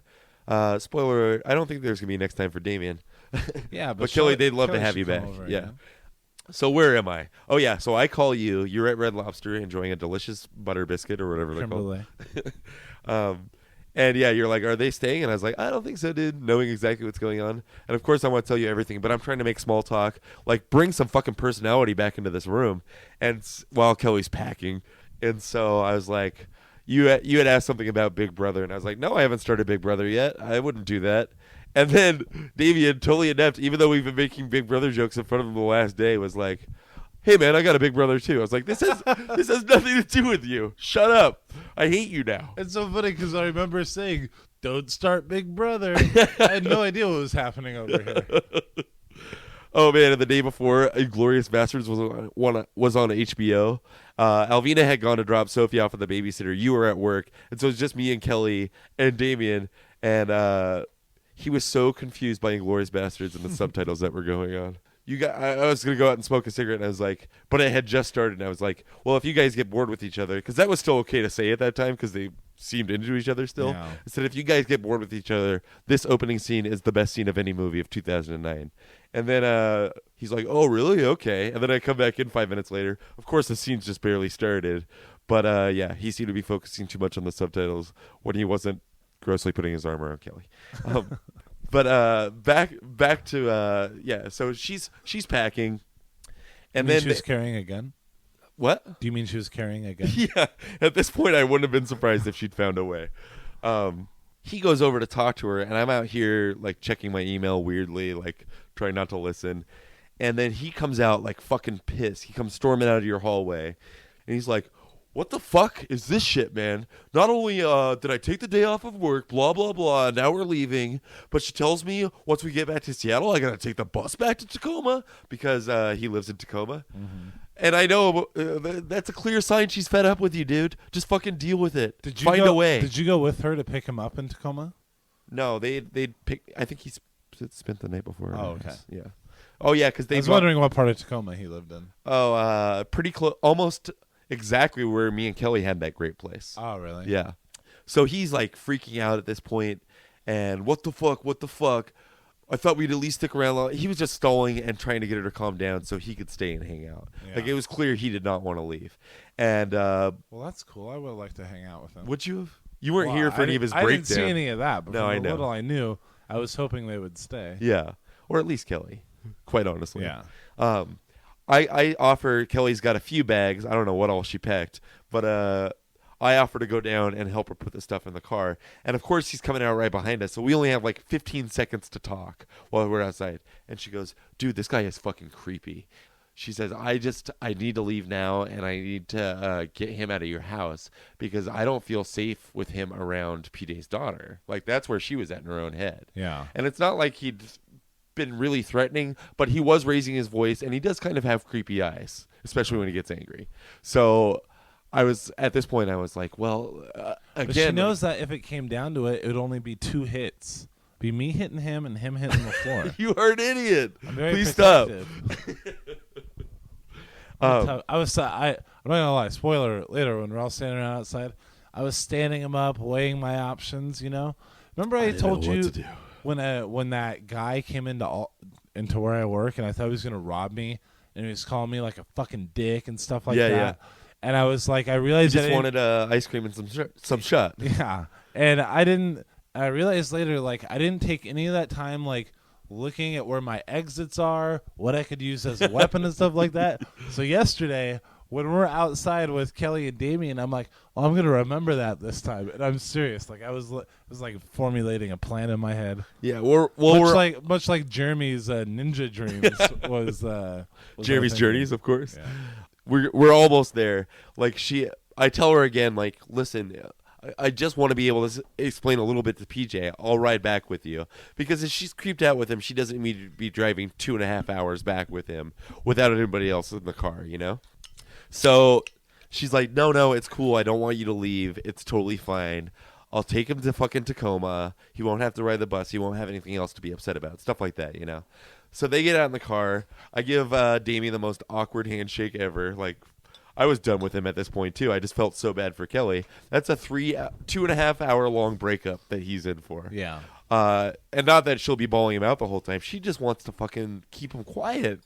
Spoiler alert, I don't think there's going to be next time for Damien. Yeah, but Kelly, they'd love to have you back. Yeah. So where am I? Oh, yeah. So I call you. You're at Red Lobster enjoying a delicious butter biscuit or whatever they're called. And yeah, you're like, are they staying? And I was like, I don't think so, dude, knowing exactly what's going on. And of course, I want to tell you everything, but I'm trying to make small talk, like bring some fucking personality back into this room. And while Kelly's packing. And so I was like, you had asked something about Big Brother. And I was like, no, I haven't started Big Brother yet. I wouldn't do that. And then Damien, totally inept, even though we've been making Big Brother jokes in front of him the last day, was like, hey, man, I got a big brother, too. I was like, this has nothing to do with you. Shut up. I hate you now. It's so funny because I remember saying, don't start Big Brother. I had no idea what was happening over here. Oh, man, and the day before, Inglourious Basterds was on HBO. Alvina had gone to drop Sophie off with the babysitter. You were at work. And so it was just me and Kelly and Damien. And he was so confused by Inglourious Basterds and the subtitles that were going on. I was going to go out and smoke a cigarette, and I was like, but it had just started, and I was like, well, if you guys get bored with each other, because that was still okay to say at that time because they seemed into each other still. Yeah. I said, if you guys get bored with each other, this opening scene is the best scene of any movie of 2009. And then he's like, oh, really? Okay. And then I come back in 5 minutes later. Of course, the scene's just barely started. But, yeah, he seemed to be focusing too much on the subtitles when he wasn't grossly putting his arm around Kelly. But back to yeah. So she's packing, and then she was carrying a gun. What? Do you mean she was carrying a gun? Yeah. At this point, I wouldn't have been surprised if she'd found a way. He goes over to talk to her, and I'm out here like checking my email weirdly, like trying not to listen. And then he comes out like fucking pissed. He comes storming out of your hallway, and he's like, what the fuck is this shit, man? Not only did I take the day off of work, blah, blah, blah, now we're leaving, but she tells me once we get back to Seattle, I got to take the bus back to Tacoma because he lives in Tacoma. Mm-hmm. And I know that's a clear sign she's fed up with you, dude. Just fucking deal with it. Find a way. Did you go with her to pick him up in Tacoma? No, they'd pick. I think he spent the night before. Oh, okay. Yeah. Oh, yeah, because I was wondering what part of Tacoma he lived in. Oh, pretty close, almost exactly where me and Kelly had that great place. Oh, really? Yeah. So he's like freaking out at this point, and what the fuck? I thought we'd at least stick around. He was just stalling and trying to get her to calm down so he could stay and hang out. Yeah. Like, it was clear he did not want to leave. And well, that's cool. I would have liked to hang out with him. Would you have? You weren't here for any of his breakdown. I didn't see any of that, but no, from the little I knew, I was hoping they would stay. Yeah. Or at least Kelly, quite honestly. Yeah. I offer, Kelly's got a few bags. I don't know what all she packed, but I offer to go down and help her put the stuff in the car. And, of course, he's coming out right behind us, so we only have like 15 seconds to talk while we're outside. And she goes, dude, this guy is fucking creepy. She says, I need to leave now, and I need to get him out of your house because I don't feel safe with him around PJ's daughter. Like, that's where she was at in her own head. Yeah. And it's not like he'd been really threatening, but he was raising his voice, and he does kind of have creepy eyes, especially when he gets angry. So at this point I was like, well, again, but she knows that if it came down to it would only be 2 hits. Be me hitting him and him hitting the floor. You are an idiot. Please protective. Stop. I'm not gonna lie, spoiler later when we're all standing around outside, I was standing him up, weighing my options, you know. Remember I told you when that guy came into where I work and I thought he was gonna rob me and he was calling me like a fucking dick and stuff like that. Yeah. And I was like, I realized you just wanted ice cream and some shot. Yeah. And I realized later, like, I didn't take any of that time, like, looking at where my exits are, what I could use as a weapon and stuff like that. So yesterday, when we're outside with Kelly and Damien, I'm like, oh, I'm gonna remember that this time, and I'm serious. Like I was like formulating a plan in my head. Yeah, much like Jeremy's ninja dreams was Jeremy's journeys, of course. Yeah. We're almost there. Like I tell her again, like, listen, I just want to be able to explain a little bit to PJ. I'll ride back with you. Because if she's creeped out with him, she doesn't need to be driving 2.5 hours back with him without anybody else in the car, you know? So she's like, no, it's cool. I don't want you to leave. It's totally fine. I'll take him to fucking Tacoma. He won't have to ride the bus. He won't have anything else to be upset about. Stuff like that, you know? So they get out in the car. I give Damien the most awkward handshake ever. Like, I was done with him at this point, too. I just felt so bad for Kelly. That's a 2.5 hour long breakup that he's in for. Yeah. And not that she'll be bawling him out the whole time. She just wants to fucking keep him quiet.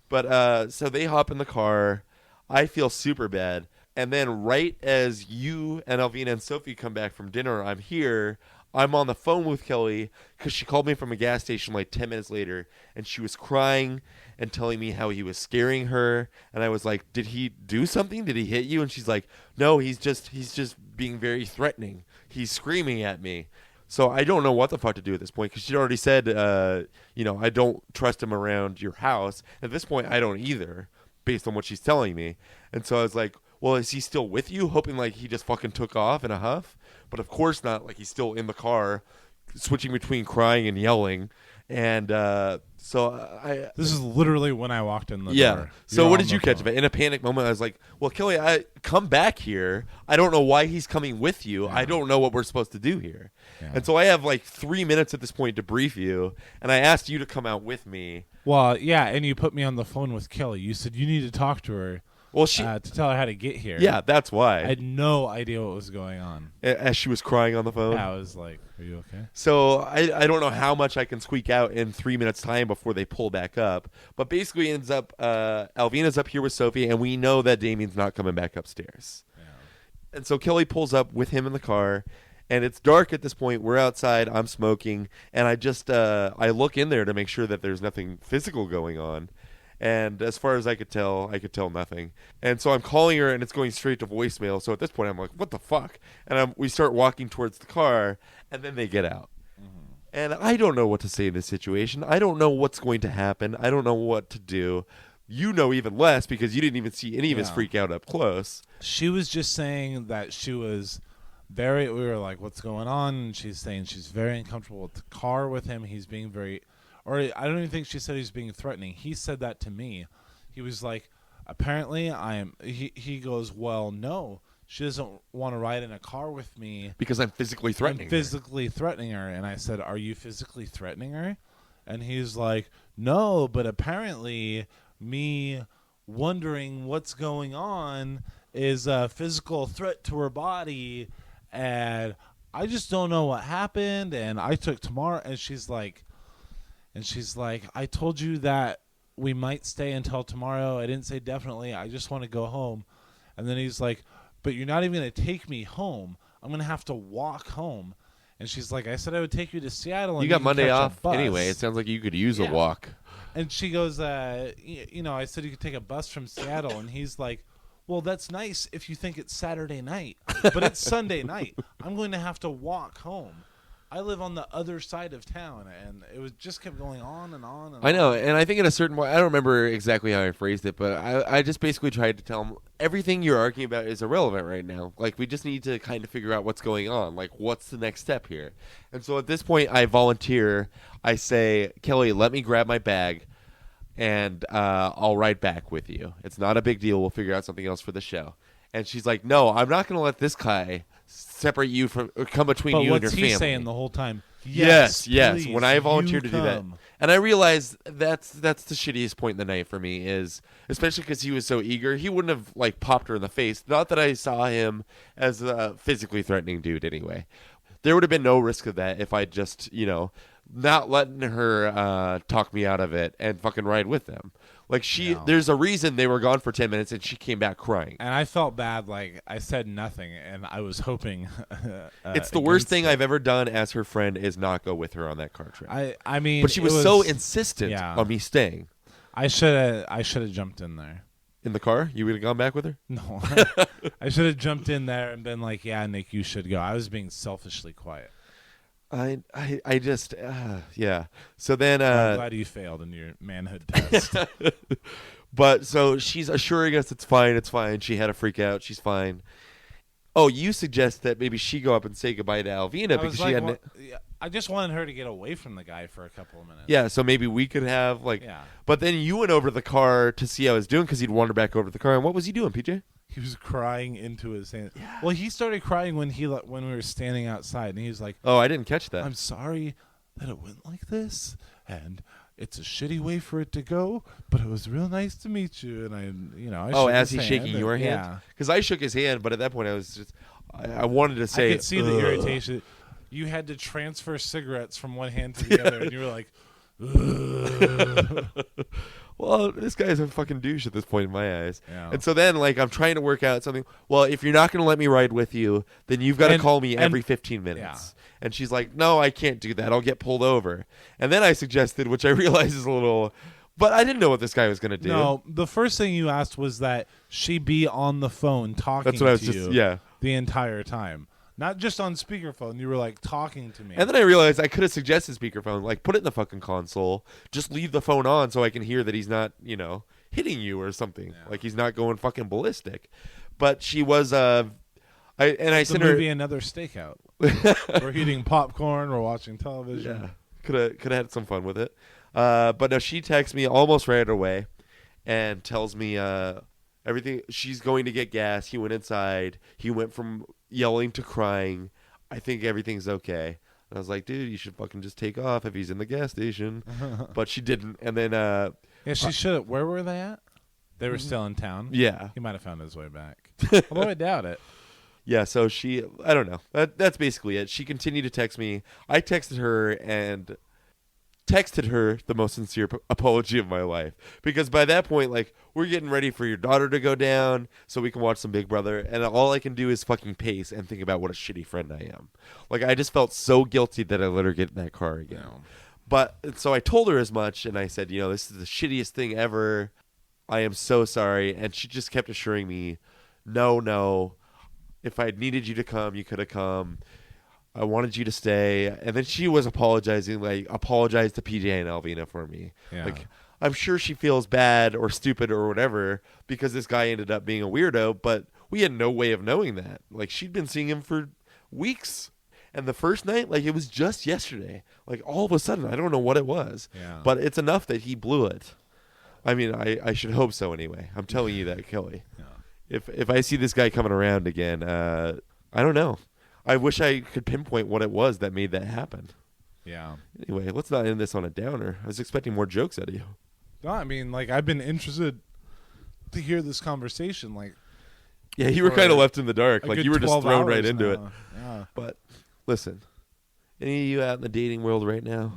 But so they hop in the car. I feel super bad. And then right as you and Alvina and Sophie come back from dinner, I'm here. I'm on the phone with Kelly because she called me from a gas station like 10 minutes later, and she was crying and telling me how he was scaring her. And I was like, did he do something? Did he hit you? And she's like, no, he's just being very threatening. He's screaming at me. So I don't know what the fuck to do at this point because she'd already said, I don't trust him around your house. At this point, I don't either, based on what she's telling me. And so I was like, well, is he still with you? Hoping like he just fucking took off in a huff. But of course not. Like he's still in the car, switching between crying and yelling. And so This is literally when I walked in the door. Yeah. So what did you catch phone. of it? In a panic moment, I was like, well, Kelly, I come back here. I don't know why he's coming with you. Yeah. I don't know what we're supposed to do here. Yeah. And so I have like 3 minutes at this point to brief you. And I asked you to come out with me. Well, yeah, and you put me on the phone with Kelly. You said you need to talk to her. Well, to tell her how to get here. Yeah, that's why. I had no idea what was going on. As she was crying on the phone. Yeah, I was like, "Are you okay?" So I don't know how much I can squeak out in 3 minutes time before they pull back up. But basically, ends up Alvina's up here with Sophie, and we know that Damien's not coming back upstairs. Yeah. And so Kelly pulls up with him in the car, and it's dark at this point. We're outside. I'm smoking, and I just I look in there to make sure that there's nothing physical going on. And as far as I could tell nothing. And so I'm calling her, and it's going straight to voicemail. So at this point, I'm like, what the fuck? And we start walking towards the car, and then they get out. Mm-hmm. And I don't know what to say in this situation. I don't know what's going to happen. I don't know what to do. You know even less because you didn't even see any of his freak out up close. She was just saying that she was we were like, what's going on? And she's saying she's very uncomfortable with the car with him. He's being very... Or I don't even think she said he was being threatening. He said that to me. He was like, apparently he goes, well, no, she doesn't want to ride in a car with me. Because I'm physically threatening threatening her. And I said, are you physically threatening her? And he's like, no, but apparently me wondering what's going on is a physical threat to her body. And I just don't know what happened. And I took tomorrow. And she's like, I told you that we might stay until tomorrow. I didn't say definitely. I just want to go home. And then he's like, but you're not even going to take me home. I'm going to have to walk home. And she's like, I said I would take you to Seattle. And you got Monday catch off a bus. anyway. It sounds like you could use a walk. And she goes, I said you could take a bus from Seattle. And he's like, well, that's nice if you think it's Saturday night. But it's Sunday night. I'm going to have to walk home. I live on the other side of town, and it just kept going on and on and I know, and I think at a certain point, I don't remember exactly how I phrased it, but I just basically tried to tell him everything you're arguing about is irrelevant right now. Like, we just need to kind of figure out what's going on. Like, what's the next step here? And so at this point, I volunteer. I say, Kelly, let me grab my bag, and I'll ride back with you. It's not a big deal. We'll figure out something else for the show. And she's like, no, I'm not going to let this guy separate you from or come between you and your family. But what's he saying the whole time? Yes. Please, when I volunteered to do that, and I realized that's the shittiest point in the night for me is, especially because he was so eager, he wouldn't have like popped her in the face. Not that I saw him as a physically threatening dude anyway. There would have been no risk of that if I just not letting her talk me out of it and fucking ride with them. Like there's a reason they were gone for 10 minutes and she came back crying. And I felt bad. Like I said nothing, and I was hoping. It's the worst thing I've ever done as her friend is not go with her on that car trip. I mean, but she was so insistent on me staying. I should have jumped in there. In the car? You would have gone back with her? No. I should have jumped in there and been like, yeah, Nick, you should go. I was being selfishly quiet. I just, yeah. So then, I'm glad you failed in your manhood test. but so she's assuring us it's fine. She had a freak out. She's fine. Oh, you suggest that maybe she go up and say goodbye to Alvina because she had. I just wanted her to get away from the guy for a couple of minutes. Yeah, so maybe we could have But then you went over to the car to see how he was doing because he'd wander back over to the car. And what was he doing, PJ? He was crying into his hand. Yeah. Well, he started crying when we were standing outside, and he was like, "Oh, I didn't catch that. I'm sorry that it went like this, and it's a shitty way for it to go, but it was real nice to meet you." And I shook as his he's hand, shaking your hand, because I shook his hand, but at that point I was just, I wanted to say, I could see the irritation. You had to transfer cigarettes from one hand to the other, and you were like, ugh. Well, this guy's a fucking douche at this point in my eyes. Yeah. And so then, I'm trying to work out something. Well, if you're not going to let me ride with you, then you've got to call me every 15 minutes. Yeah. And she's like, no, I can't do that. I'll get pulled over. And then I suggested, which I realize is a little, but I didn't know what this guy was going to do. No, the first thing you asked was that she be on the phone talking That's what I was to just, you yeah. the entire time. Not just on speakerphone. You were like talking to me. And then I realized I could have suggested speakerphone, put it in the fucking console, just leave the phone on so I can hear that he's not, hitting you or something. Yeah. He's not going fucking ballistic. But she was, I sent her. Maybe another stakeout. We're eating popcorn. We're watching television. Yeah, could have had some fun with it. But no, she texts me almost right away, and tells me everything. She's going to get gas. He went inside. He went from yelling to crying. I think everything's okay. And I was like, dude, you should fucking just take off if he's in the gas station. But she didn't. And then yeah, she should have. Where were they at? They were still in town. Yeah, He might have found his way back. Although I doubt it. yeah. So I don't know. That's basically it. She continued to text me. I texted her and texted her the most sincere apology of my life, because by that point, we're getting ready for your daughter to go down so we can watch some Big Brother, and all I can do is fucking pace and think about what a shitty friend I am. I just felt so guilty that I let her get in that car again. No. But so I told her as much, and I said, this is the shittiest thing ever. I am so sorry. And she just kept assuring me, no, if I needed you to come, you could have come. I wanted you to stay. And then she was apologizing, apologize to PJ and Alvina for me. Yeah. I'm sure she feels bad or stupid or whatever because this guy ended up being a weirdo, but we had no way of knowing that. She'd been seeing him for weeks. And the first night, it was just yesterday. All of a sudden, I don't know what it was. Yeah. But it's enough that he blew it. I mean, I should hope so anyway. I'm telling you that, Kelly. Yeah. If I see this guy coming around again, I don't know. I wish I could pinpoint what it was that made that happen. Yeah. Anyway, let's not end this on a downer. I was expecting more jokes out of you. No, I mean, I've been interested to hear this conversation. Yeah, you were kind of left in the dark. a good You were just 12 thrown right hours into it. now. Yeah. But listen, any of you out in the dating world right now,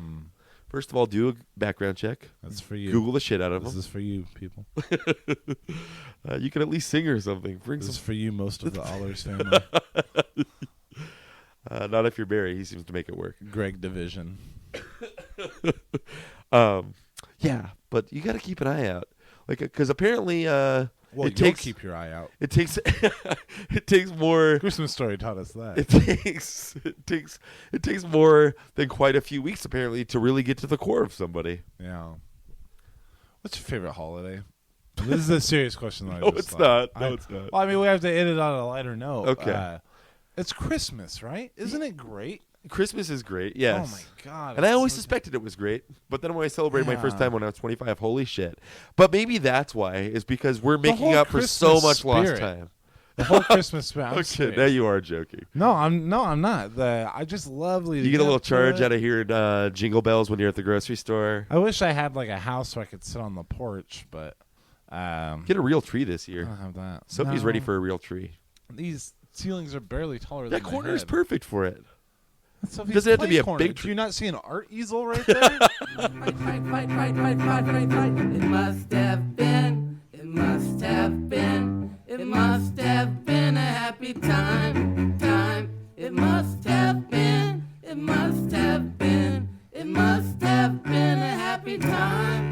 first of all, do a background check. That's for you. Google the shit out of This them. is for you, people. You can at least sing or something. Bring This is some. for you, most of the Allers family. Not if you're Barry. He seems to make it work. Greg Division. Yeah, but you got to keep an eye out, because apparently, Well, it takes keep your eye out. it takes it takes more. Christmas Story taught us that. It takes more than quite a few weeks apparently to really get to the core of somebody. Yeah. What's your favorite holiday? This is a serious question. No, it's not. No, it's not. Well, I mean, we have to end it on a lighter note. Okay. It's Christmas, right? Isn't it great? Christmas is great, yes. Oh, my God. And I it's always so suspected it was great, but then when I celebrated my first Yeah. time when I was 25, holy shit. But maybe that's why, is because we're making whole up for so Christmas much lost spirit. time. The whole Christmas spirit. I'm Okay, serious. now you are joking. No, I'm not. I just love leading. You get a little up to charge it. out of hearing jingle bells when you're at the grocery store. I wish I had a house where I could sit on the porch, but Get a real tree this I year. don't have that. Sophie's ready for a real tree. These ceilings are barely taller That than corner my is head. perfect for it. That's Sophie's Doesn't have to play be a corner. big Do tree. you not see an art easel right there? Fight. It must have been, it must have been, it must have been a happy time. It must have been, it must have been, it must have been a happy time.